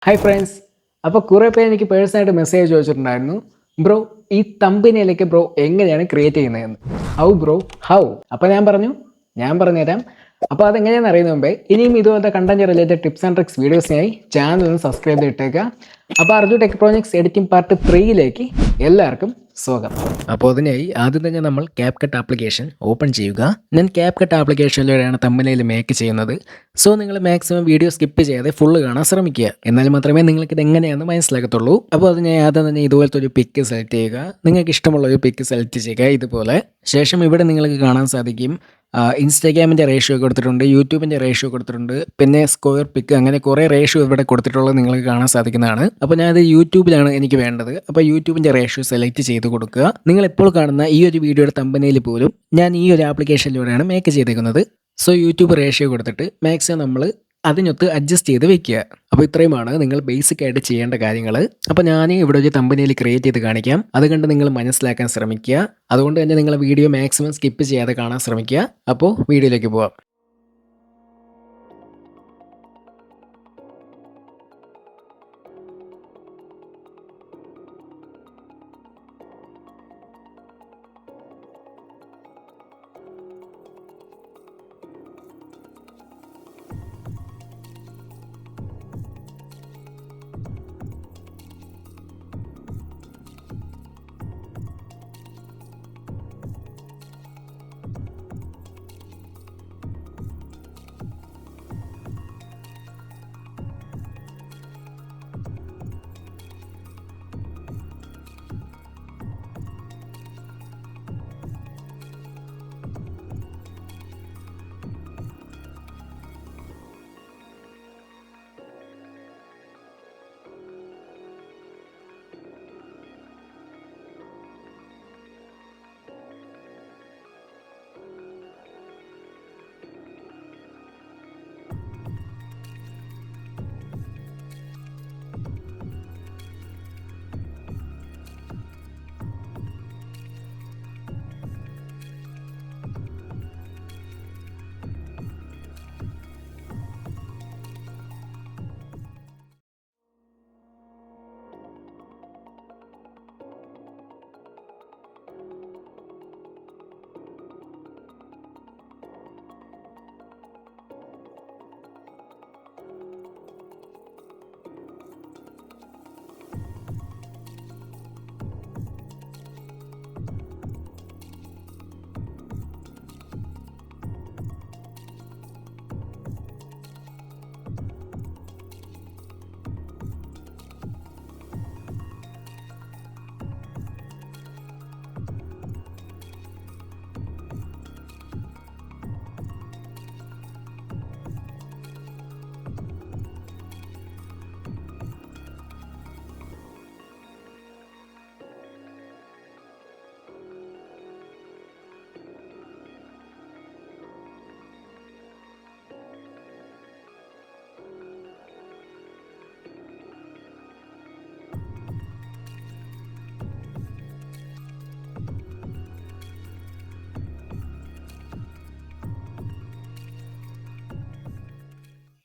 Hi friends. അപ്പോൾ കുറേ പേര് എനിക്ക് പേഴ്സണലായിട്ട് മെസ്സേജ് ചോദിച്ചിട്ടുണ്ടായിരുന്നു, ബ്രോ ഈ തമ്പനിയിലേക്ക് ബ്രോ എങ്ങനെയാണ് ക്രിയേറ്റ് ചെയ്യുന്നതെന്ന്. How bro how? അപ്പോൾ ഞാൻ പറഞ്ഞുതരാം. അപ്പോൾ അതെങ്ങനെയാണെന്ന് അറിയുന്ന മുമ്പേ ഇനിയും ഇതുപോലത്തെ content related tips and tricks വീഡിയോസിനായി ചാനൽ ഒന്ന് സബ്സ്ക്രൈബ് ചെയ്തിട്ടേക്കുക. അപ്പോൾ Arju tech projects editing part 3ലേക്ക് എല്ലാവർക്കും സ്വാഗതം. അപ്പോൾ അതിനായി ആദ്യം തന്നെ നമ്മൾ CapCut ആപ്ലിക്കേഷൻ ഓപ്പൺ ചെയ്യുക. ഞാൻ CapCut ആപ്ലിക്കേഷനിലൂടെയാണ് തമ്പനയിൽ മേക്ക് ചെയ്യുന്നത്. സോ നിങ്ങൾ മാക്സിമം വീഡിയോ സ്കിപ്പ് ചെയ്യാതെ ഫുള്ള് കാണാൻ ശ്രമിക്കുക. എന്നാൽ മാത്രമേ നിങ്ങൾക്ക് ഇത് എങ്ങനെയാണെന്ന് മനസ്സിലാക്കത്തുള്ളൂ. അപ്പോൾ അതിനായി ആദ്യം തന്നെ ഇതുപോലത്തെ ഒരു പിക്ക് സെലക്ട് ചെയ്യുക. നിങ്ങൾക്ക് ഇഷ്ടമുള്ള ഒരു പിക്ക് സെലക്ട് ചെയ്യുക ഇതുപോലെ. ശേഷം ഇവിടെ നിങ്ങൾക്ക് കാണാൻ സാധിക്കും ഇൻസ്റ്റാഗ്രാമിൻ്റെ റേഷ്യോ കൊടുത്തിട്ടുണ്ട്, യൂട്യൂബിൻ്റെ റേഷ്യോ കൊടുത്തിട്ടുണ്ട്, പിന്നെ സ്ക്വയർ പിക്ക്, അങ്ങനെ കുറേ റേഷ്യോ ഇവിടെ കൊടുത്തിട്ടുള്ളത് നിങ്ങൾക്ക് കാണാൻ സാധിക്കുന്നതാണ്. അപ്പോൾ ഞാനത് യൂട്യൂബിലാണ് എനിക്ക് വേണ്ടത്. അപ്പോൾ യൂട്യൂബിൻ്റെ റേഷ്യോ സെലക്ട് ചെയ്ത് കൊടുക്കുക. നിങ്ങൾ ഇപ്പോൾ കാണുന്ന ഈ ഒരു വീഡിയോയുടെ തമ്പനയിൽ പോലും ഞാൻ ഈ ഒരു ആപ്ലിക്കേഷനിലൂടെയാണ് മേക്ക് ചെയ്തേക്കുന്നത്. സോ യൂട്യൂബ് റേഷ്യോ കൊടുത്തിട്ട് മാക്സിമം നമ്മൾ അതിനൊത്ത് അഡ്ജസ്റ്റ് ചെയ്ത് വെക്കുക. അപ്പോൾ ഇത്രയുമാണ് നിങ്ങൾ ബേസിക് ആയിട്ട് ചെയ്യേണ്ട കാര്യങ്ങൾ. അപ്പോൾ ഞാൻ ഇവിടെ ഒരു തമ്പനയിൽ ക്രിയേറ്റ് ചെയ്ത് കാണിക്കാം. അത് കണ്ട് നിങ്ങൾ മനസ്സിലാക്കാൻ ശ്രമിക്കുക. അതുകൊണ്ട് തന്നെ നിങ്ങൾ വീഡിയോ മാക്സിമം സ്കിപ്പ് ചെയ്യാതെ കാണാൻ ശ്രമിക്കുക. അപ്പോൾ വീഡിയോയിലേക്ക് പോവാം.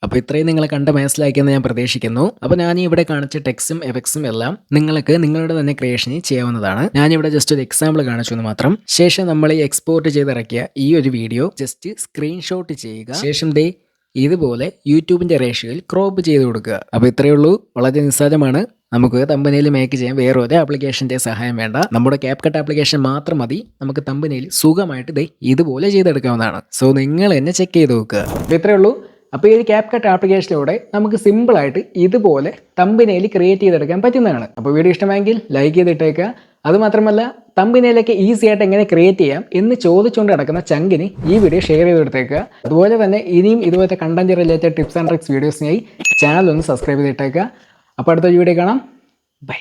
അപ്പോൾ ഇത്രയും നിങ്ങൾ കണ്ട് മനസ്സിലാക്കിയെന്ന് ഞാൻ പ്രതീക്ഷിക്കുന്നു. അപ്പോൾ ഞാൻ ഇവിടെ കാണിച്ച ടെക്സ്റ്റും എഫക്ട്സും എല്ലാം നിങ്ങൾക്ക് നിങ്ങളുടെ തന്നെ ക്രിയേഷനിൽ ചെയ്യാവുന്നതാണ്. ഞാനിവിടെ ജസ്റ്റ് ഒരു എക്സാമ്പിൾ കാണിച്ചു എന്ന് മാത്രം. ശേഷം നമ്മൾ ഈ എക്സ്പോർട്ട് ചെയ്തിറക്കിയ ഈ ഒരു വീഡിയോ ജസ്റ്റ് സ്ക്രീൻഷോട്ട് ചെയ്യുക. ശേഷം ഇതുപോലെ യൂട്യൂബിൻ്റെ റേഷ്യോയിൽ ക്രോപ്പ് ചെയ്ത് കൊടുക്കുക. അപ്പോൾ ഇത്രയേ ഉള്ളൂ. വളരെ നിസ്സാരമാണ്. നമുക്ക് തമ്പനയിൽ മേക്ക് ചെയ്യാൻ വേറെ ഒരു ആപ്ലിക്കേഷൻ്റെ സഹായം വേണ്ട. നമ്മുടെ CapCut ആപ്ലിക്കേഷൻ മാത്രം മതി. നമുക്ക് തമ്പനയിൽ സുഖമായിട്ട് ഇതുപോലെ ചെയ്തെടുക്കാവുന്നതാണ്. സോ നിങ്ങൾ എന്നെ ചെക്ക് ചെയ്ത് നോക്കുക. അപ്പോൾ ഇത്രയേ ഉള്ളൂ. അപ്പോൾ ഈ CapCut ആപ്ലിക്കേഷനിലൂടെ നമുക്ക് സിമ്പിളായിട്ട് ഇതുപോലെ തമ്പനയിൽ ക്രിയേറ്റ് ചെയ്തെടുക്കാൻ പറ്റുന്നതാണ്. അപ്പോൾ വീഡിയോ ഇഷ്ടമായെങ്കിൽ ലൈക്ക് ചെയ്തിട്ടേക്കുക. അതുമാത്രമല്ല തമ്പനയിലേക്ക് ഈസി ആയിട്ട് എങ്ങനെ ക്രിയേറ്റ് ചെയ്യാം എന്ന് ചോദിച്ചുകൊണ്ട് നടക്കുന്ന ചങ്കിന് ഈ വീഡിയോ ഷെയർ ചെയ്തെടുത്തേക്കുക. അതുപോലെ തന്നെ ഇനിയും ഇതുപോലത്തെ content related tips and tricks വീഡിയോസിനായി ചാനൽ ഒന്ന് സബ്സ്ക്രൈബ് ചെയ്തിട്ടേക്കുക. അപ്പോൾ അടുത്ത വീഡിയോ കാണാം. ബൈ.